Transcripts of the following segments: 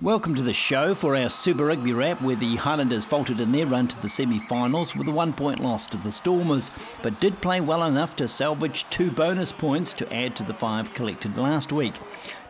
Welcome to the show for our Super Rugby wrap, where the Highlanders faltered in their run to the semi-finals with a 1-point loss to the Stormers, but did play well enough to salvage 2 bonus points to add to the 5 collected last week.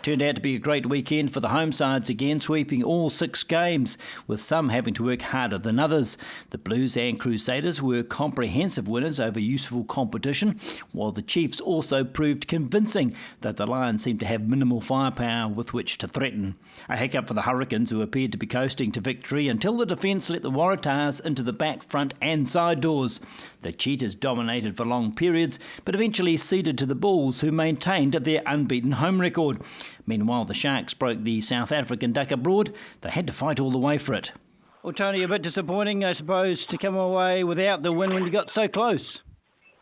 Turned out to be a great weekend for the home sides again, sweeping all 6 games, with some having to work harder than others. The Blues and Crusaders were comprehensive winners over useful competition, while the Chiefs also proved convincing that the Lions seemed to have minimal firepower with which to threaten. A hiccup for the Hurricanes, who appeared to be coasting to victory until the defence let the Waratahs into the back, front and side doors. The Cheetahs dominated for long periods, but eventually ceded to the Bulls, who maintained their unbeaten home record. Meanwhile, the Sharks broke the South African duck abroad. They had to fight all the way for it. Well, Tony, a bit disappointing, I suppose, to come away without the win when you got so close.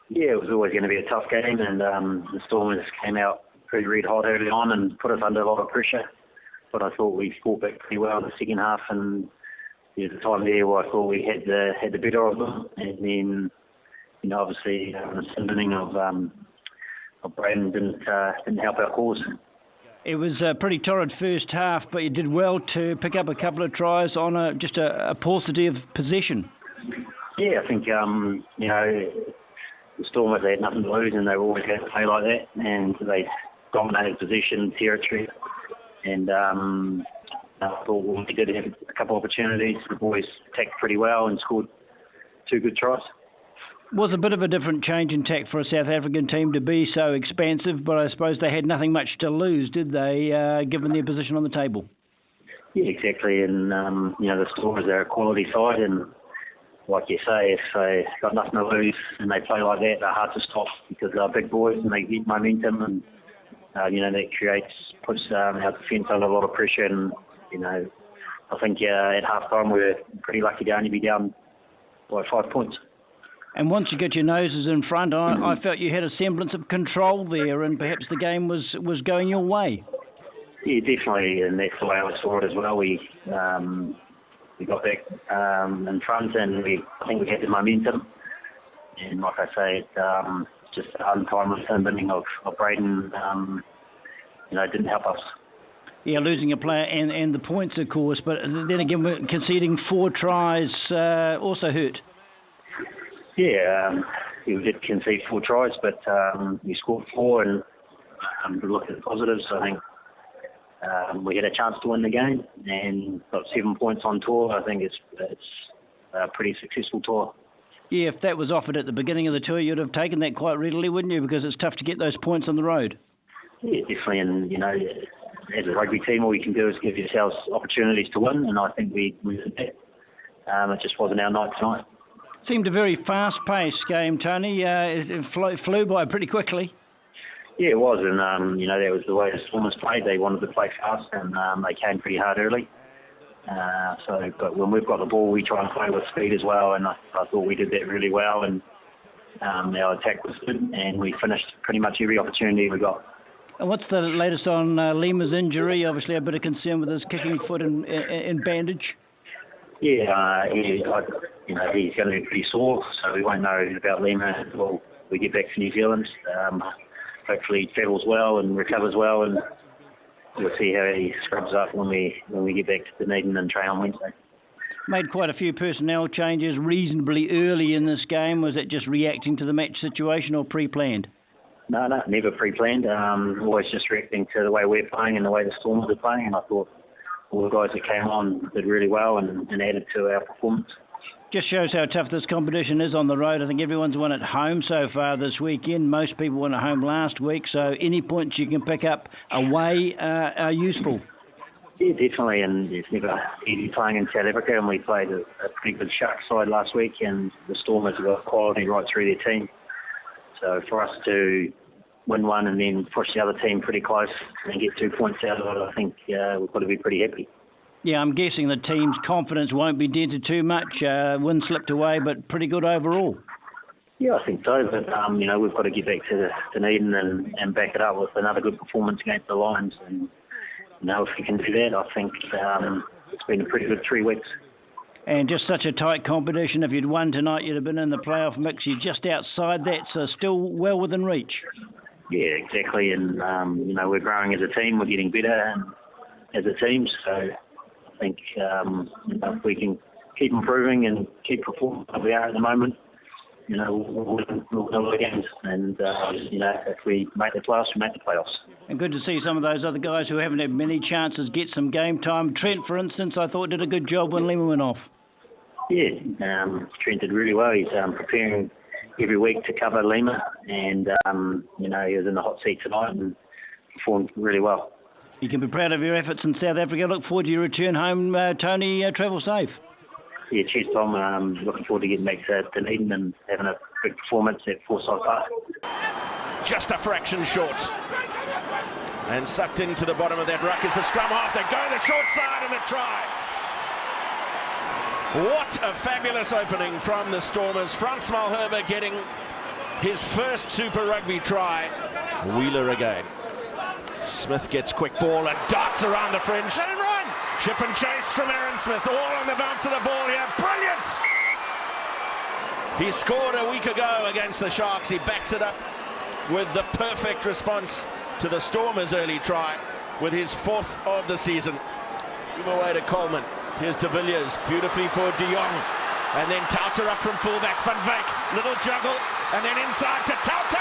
Yeah, it was always going to be a tough game, and the Stormers came out pretty red hot early on and put us under a lot of pressure. But I thought we fought back pretty well in the second half, and there was a time there where I thought we had the better of them. And then, obviously, the sending of Braden didn't help our cause. It was a pretty torrid first half, but you did well to pick up a couple of tries on just a paucity of possession. Yeah, I think, the Stormers, they had nothing to lose, and they were always going to play like that, and they dominated possession, territory, and I thought we did have a couple of opportunities. The boys attacked pretty well and scored 2 good tries. Was a bit of a different change in tack for a South African team to be so expansive, but I suppose they had nothing much to lose, did they, given their position on the table? Yeah, exactly. And, the Stormers are a quality side, and like you say, if they've got nothing to lose and they play like that, they're hard to stop because they're big boys and they get momentum, and, that puts our defence under a lot of pressure. And, I think at half-time we were pretty lucky to only be down by 5 points. And once you get your noses in front, I felt you had a semblance of control there, and perhaps the game was going your way. Yeah, definitely, and that's the way I saw it as well. We got back in front, and I think we had the momentum. And like I say, just the untimely sending of Braden, didn't help us. Yeah, losing a player and the points, of course, but then again, conceding 4 tries also hurt. Yeah, we did concede 4 tries, but we scored 4, and look at the positives. I think we had a chance to win the game and got 7 points on tour. I think it's a pretty successful tour. Yeah, if that was offered at the beginning of the tour, you'd have taken that quite readily, wouldn't you? Because it's tough to get those points on the road. Yeah, definitely. And, as a rugby team, all we can do is give yourselves opportunities to win, and I think we did that. It just wasn't our night tonight. Seemed a very fast-paced game, Tony. It flew by pretty quickly. Yeah, it was, and that was the way the Stormers played. They wanted to play fast, and they came pretty hard early. But when we've got the ball, we try and play with speed as well, and I thought we did that really well. And our attack was good, and we finished pretty much every opportunity we got. And what's the latest on Lima's injury? Obviously, a bit of concern with his kicking foot and bandage. Yeah, he's going to be pretty sore, so we won't know about Lima until we get back to New Zealand. Hopefully he travels well and recovers well, and we'll see how he scrubs up when we get back to Dunedin and train on Wednesday. Made quite a few personnel changes reasonably early in this game. Was it just reacting to the match situation or pre-planned? No, never pre-planned. Always just reacting to the way we're playing and the way the Stormers are playing, and I thought all the guys that came on did really well and added to our performance. Just shows how tough this competition is on the road. I think everyone's won at home so far this weekend. Most people won at home last week, so any points you can pick up away are useful. Yeah, definitely, and it's never easy playing in South Africa, and we played a pretty good Sharks side last week, and the Stormers have got quality right through their team. So for us to win one and then push the other team pretty close and get 2 points out of it, I think we've got to be pretty happy. Yeah, I'm guessing the team's confidence won't be dented too much. Win slipped away, but pretty good overall. Yeah, I think so. But, we've got to get back to Dunedin and back it up with another good performance against the Lions. And, if we can do that, I think it's been a pretty good 3 weeks. And just such a tight competition. If you'd won tonight, you'd have been in the playoff mix. You're just outside that, so still well within reach. Yeah, exactly. And, we're growing as a team. We're getting better as a team. So, think if we can keep improving and keep performing like we are at the moment, we'll win all the games. And, if we make the playoffs, we make the playoffs. And good to see some of those other guys who haven't had many chances get some game time. Trent, for instance, I thought did a good job when Lima went off. Yeah, Trent did really well. He's preparing every week to cover Lima, and he was in the hot seat tonight and performed really well. You can be proud of your efforts in South Africa. Look forward to your return home, Tony. Travel safe. Yeah, cheers, Tom. Looking forward to getting back to Dunedin and having a big performance at Forsyth Park. Just a fraction short. And sucked into the bottom of that ruck is the scrum half. They go the short side and the try. What a fabulous opening from the Stormers. Frans Malherbe getting his first Super Rugby try. Wheeler again. Smith gets quick ball and darts around the fringe. Let him run! Chip and chase from Aaron Smith. All on the bounce of the ball here. Brilliant! He scored a week ago against the Sharks. He backs it up with the perfect response to the Stormers' early try with his 4th of the season. Give away to Coleman. Here's De Villiers, beautifully for De Jong. And then Tauter up from fullback, Van Wyk, little juggle, and then inside to Tauter!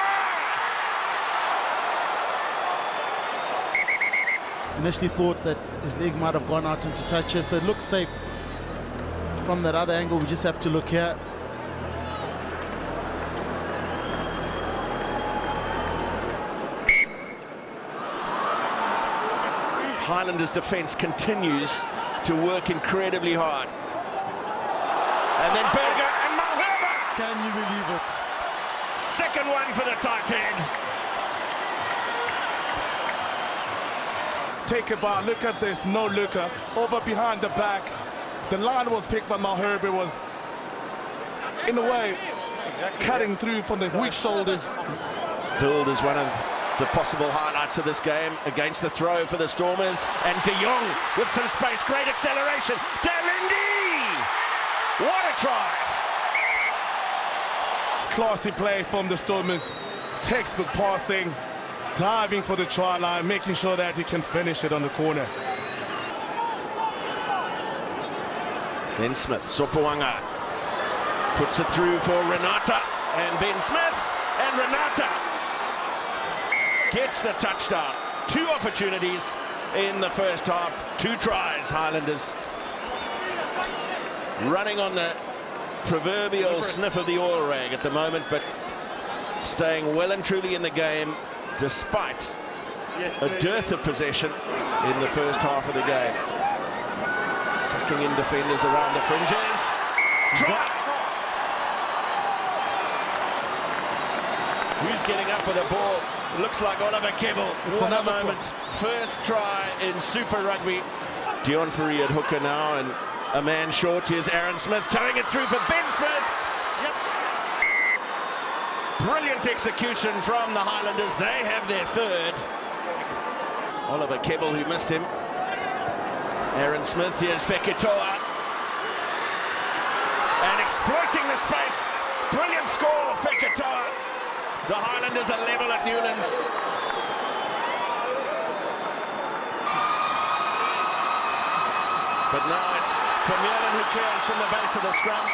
Initially thought that his legs might have gone out into touch here, so it looks safe. From that other angle, we just have to look here. Highlanders' defence continues to work incredibly hard. And then Berger and Malherbe. Can you believe it? Second one for the tight end. Take it by, look at this, no looker, over behind the back. The line was picked by Malherbe, was in a way cutting through from the weak shoulders. Build is one of the possible highlights of this game against the throw for the Stormers. And De Jong with some space, great acceleration. Dalindi! What a try! Classy play from the Stormers, textbook passing, diving for the try line, making sure that he can finish it on the corner. Then Smith, Sopawanga puts it through for Renata and Ben Smith, and Renata gets the touchdown. 2 opportunities in the first half, 2 tries. Highlanders running on the proverbial sniff of the oil rag at the moment, but staying well and truly in the game despite a dearth of possession in the first half of the game. Sucking in defenders around the fringes. Try! Who's getting up with the ball? Looks like Oliver Kebble. It's what another a moment. First try in Super Rugby. Dion Fourie at hooker now, and a man short. Here's Aaron Smith towing it through for Ben Smith. Yep. Brilliant execution from the Highlanders. They have their 3rd. Oliver Kebble, who missed him. Aaron Smith, here's Fekitoa. And exploiting the space. Brilliant score, Fekitoa. The Highlanders are level at Newlands. But now it's Vermeulen who clears from the base of the scrum.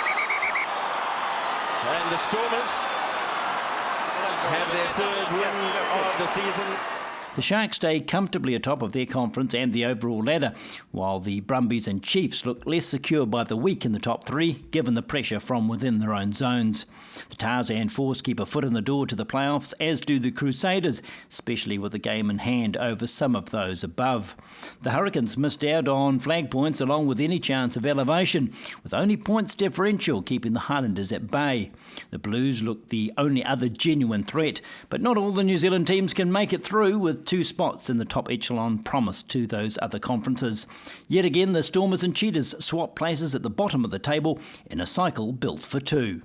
And the Stormers have their 3rd win of the season. The Sharks stay comfortably atop of their conference and the overall ladder, while the Brumbies and Chiefs look less secure by the week in the top 3, given the pressure from within their own zones. The Tarzan Force keep a foot in the door to the playoffs, as do the Crusaders, especially with a game in hand over some of those above. The Hurricanes missed out on flag points along with any chance of elevation, with only points differential keeping the Highlanders at bay. The Blues look the only other genuine threat, but not all the New Zealand teams can make it through, with 2 spots in the top echelon promised to those other conferences. Yet again, the Stormers and Cheetahs swap places at the bottom of the table in a cycle built for 2.